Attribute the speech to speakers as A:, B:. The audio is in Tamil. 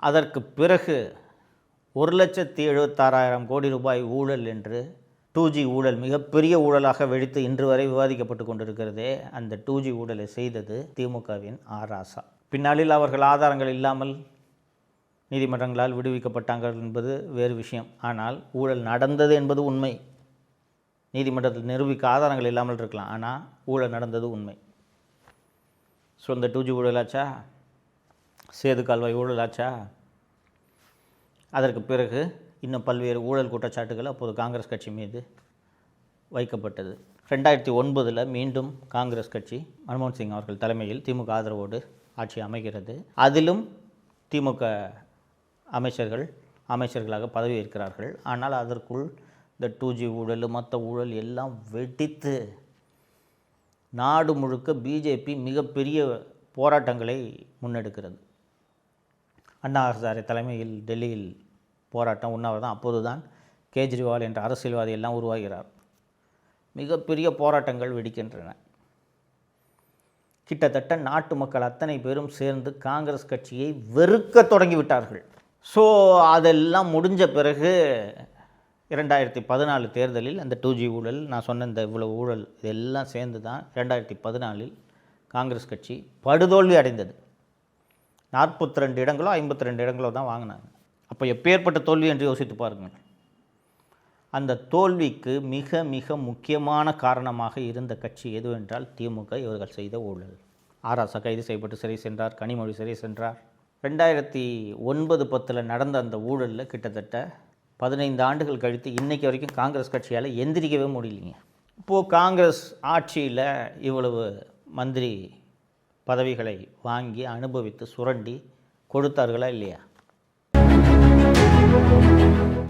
A: அதற்கு பிறகு 1,76,000 கோடி ரூபாய் ஊழல் என்று 2G ஊழல் மிகப்பெரிய ஊழலாக வெடித்து இன்று வரை விவாதிக்கப்பட்டு கொண்டிருக்கிறதே. அந்த 2G ஊழலை செய்தது திமுகவின் ராசா. பின்னாளில் அவர்கள் ஆதாரங்கள் இல்லாமல் நீதிமன்றங்களால் விடுவிக்கப்பட்டார்கள் என்பது வேறு விஷயம். ஆனால் ஊழல் நடந்தது என்பது உண்மை. நீதிமன்றத்தில் நிரூபிக்க ஆதாரங்கள் இல்லாமல் இருக்கலாம், ஆனால் ஊழல் நடந்தது உண்மை. ஸோ இந்த 2G ஊழலாச்சா, சேது கால்வாய் ஊழலாச்சா, அதற்கு பிறகு இன்னும் பல்வேறு ஊழல் குற்றச்சாட்டுகள் அப்போது காங்கிரஸ் கட்சி மீது வைக்கப்பட்டது. 2009 மீண்டும் காங்கிரஸ் கட்சி மன்மோகன் சிங் அவர்கள் தலைமையில் திமுக ஆதரவோடு ஆட்சி அமைகிறது. அதிலும் திமுக அமைச்சர்களாக பதவி ஏற்கிறார்கள். ஆனால் அதற்குள் இந்த 2G ஊழல் மற்ற ஊழல் எல்லாம் வெடித்து நாடு முழுக்க பிஜேபி மிகப்பெரிய போராட்டங்களை முன்னெடுக்கிறது. அண்ணா ஹசாரே தலைமையில் டெல்லியில் போராட்டம், உண்ணாவிரதம். அப்போது தான் கேஜ்ரிவால் என்ற அரசியல்வாதி எல்லாம் உருவாகிறார். மிகப்பெரிய போராட்டங்கள் வெடிக்கின்றன. கிட்டத்தட்ட நாட்டு மக்கள் அத்தனை பேரும் சேர்ந்து காங்கிரஸ் கட்சியை வெறுக்க தொடங்கிவிட்டார்கள். ஸோ அதெல்லாம் முடிஞ்ச பிறகு 2014 தேர்தலில் அந்த 2G ஊழல், நான் சொன்ன இந்த இவ்வளவு ஊழல் இதெல்லாம் சேர்ந்து தான் 2014 காங்கிரஸ் கட்சி படுதோல்வி அடைந்தது. 42 இடங்களோ 52 இடங்களோ தான் வாங்கினாங்க. அப்போ எப்பேற்பட்ட தோல்வி என்று யோசித்து பாருங்கள். அந்த தோல்விக்கு மிக மிக முக்கியமான காரணமாக இருந்த கட்சி எதுவென்றால் திமுக. இவர்கள் செய்த ஊழல். ராசா கைது செய்யப்பட்டு சிறை சென்றார், கனிமொழி சிறை சென்றார். 2009-10 நடந்த அந்த ஊழலில் கிட்டத்தட்ட 15 ஆண்டுகள் கழித்து இன்றைக்கு வரைக்கும் காங்கிரஸ் கட்சியால் எந்திரிக்கவே முடியலைங்க. இப்போது காங்கிரஸ் ஆட்சியில் இவ்வளவு மந்திரி பதவிகளை வாங்கி அனுபவித்து சுரண்டி கொடுத்தார்களா இல்லையா?